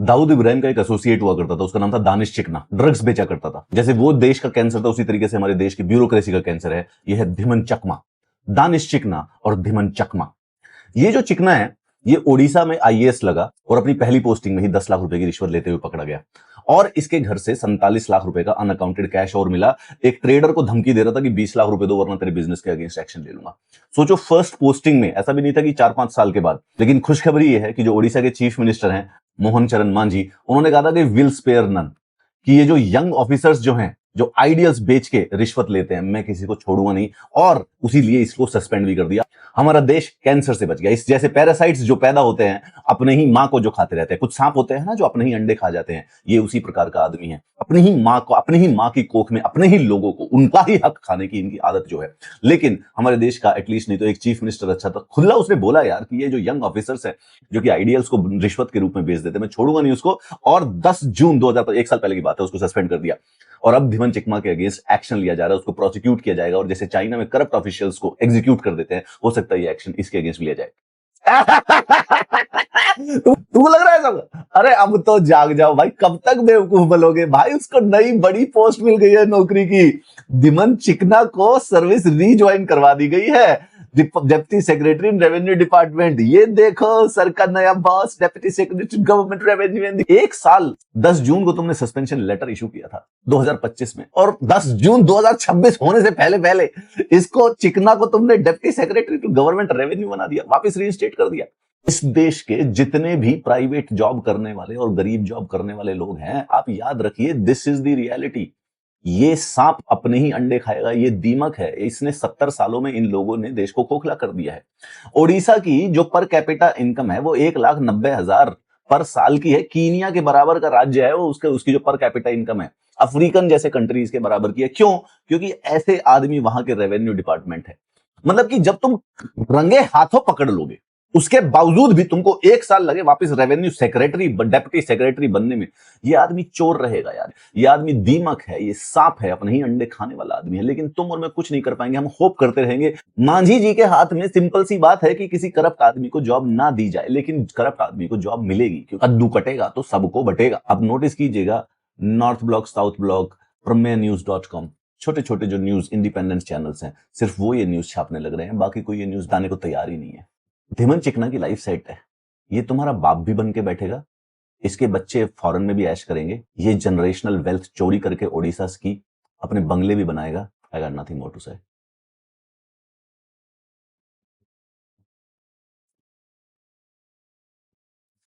दाऊद इब्राहिम का एक एसोसिएट हुआ करता था, उसका नाम था दानिश चिकना, ड्रग्स बेचा करता था। जैसे वो देश का कैंसर था, उसी तरीके से हमारे देश की ब्यूरोक्रेसी का कैंसर है, यह है धिमन चकमा। दानिश चिकना और धिमन चकमा। ये जो चिकना है, ये ओडिशा में आईएएस लगा और अपनी पहली पोस्टिंग में ही 10 लाख रुपए की रिश्वत लेते हुए पकड़ा गया। और इसके घर से 47 लाख रुपए का अनअकाउंटेड कैश और मिला। एक ट्रेडर को धमकी दे रहा था कि 20 लाख रुपए दो वरना तेरे बिजनेस के अगेंस्ट एक्शन ले लूंगा। सोचो, फर्स्ट पोस्टिंग में, ऐसा भी नहीं था कि 4-5 साल के बाद। लेकिन खुशखबरी यह है कि जो ओडिशा के चीफ मिनिस्टर हैं मोहन चरण मांझी, उन्होंने कहा था कि विल स्पेयर नन, कि ये जो यंग ऑफिसर्स जो हैं, जो आइडियल्स बेच के रिश्वत लेते हैं, मैं किसी को छोड़ूंगा नहीं। और उसी लिए इसको सस्पेंड भी कर दिया। हमारा देश कैंसर से बच गया। इस जैसे पैरासाइट्स जो पैदा होते हैं अपने ही मां को जो खाते रहते हैं, कुछ सांप होते हैं ना जो अपने ही अंडे खा जाते हैं, ये उसी प्रकार का आदमी है। अपनी ही मां को, अपनी ही मां की कोख में अपने ही लोगों को, उनका ही हक खाने की इनकी आदत जो है। लेकिन हमारे देश का एटलीस्ट नहीं तो एक चीफ मिनिस्टर अच्छा था, खुला उसने बोला यार कि ये जो यंग ऑफिसर्स हैं जो कि आइडियल्स को रिश्वत के रूप में बेच देते, मैं छोड़ूंगा नहीं उसको। और 10 जून 2000, एक साल पहले की बात है, उसको सस्पेंड कर दिया। और अब धिमन चिकमा के अगेंस्ट एक्शन लिया जा रहा है, उसको प्रोसिक्यूट किया जाएगा। और जैसे चाइना में करप्ट ऑफिशियल्स को एग्जीक्यूट कर देते हैं, हो सकता है ये एक्शन इसके अगेंस्ट लिया जाए। तुमको लग रहा है सब? अरे अब तो जाग जाओ भाई, कब तक बेवकूफ बनोगे भाई। उसको नई बड़ी पोस्ट मिल गई है नौकरी की। धिमन चिकना को सर्विस रीज्वाइन करवा दी गई है, deputy secretary in revenue department. ये देखो सर का नया boss, deputy secretary government revenue. 1 साल 10 जून को तुमने सस्पेंशन लेटर इशू किया था 2025 में, और 10 जून 2026 होने से पहले पहले इसको, चिकना को, तुमने deputy secretary to government revenue बना दिया, वापस रीइंस्टेट कर दिया। इस देश के जितने भी प्राइवेट जॉब करने वाले और गरीब जॉब करने वाले लोग हैं, आप याद रखिए, दिस इज द रियलिटी। ये सांप अपने ही अंडे खाएगा, ये दीमक है। इसने 70 सालों में इन लोगों ने देश को खोखला कर दिया है। ओडिशा की जो पर कैपिटा इनकम है वो 1,90,000 पर साल की है। कीनिया के बराबर का राज्य है वो, उसकी जो पर कैपिटा इनकम है अफ्रीकन जैसे कंट्रीज के बराबर की है। क्यों? क्योंकि ऐसे आदमी वहां के रेवेन्यू डिपार्टमेंट है। मतलब कि जब तुम रंगे हाथों पकड़ लोगे, उसके बावजूद भी तुमको 1 साल लगे वापस रेवेन्यू सेक्रेटरी, डेप्टी सेक्रेटरी बनने में, ये आदमी चोर रहेगा यार। ये आदमी दीमक है, ये सांप है, अपने ही अंडे खाने वाला आदमी है। लेकिन तुम और मैं कुछ नहीं कर पाएंगे, हम होप करते रहेंगे। मांझी जी के हाथ में सिंपल सी बात है कि किसी करप्ट आदमी को जॉब ना दी जाए, लेकिन करप्ट आदमी को जॉब मिलेगी, क्योंकि कद्दू कटेगा तो सबको बटेगा। अब नोटिस कीजिएगा, नॉर्थ ब्लॉक, साउथ ब्लॉक, प्रमेयन्यूज.com, छोटे छोटे जो न्यूज इंडिपेंडेंट चैनल्स हैं, सिर्फ वो ये न्यूज छापने लग रहे हैं, बाकी कोई ये न्यूज लाने को तैयार ही नहीं है। धिमन चिकना की लाइफ सेट है। ये तुम्हारा बाप भी बन के बैठेगा, इसके बच्चे फॉरेन में भी ऐश करेंगे, ये जनरेशनल वेल्थ चोरी करके ओडिशा की अपने बंगले भी बनाएगा। I got nothing more to से।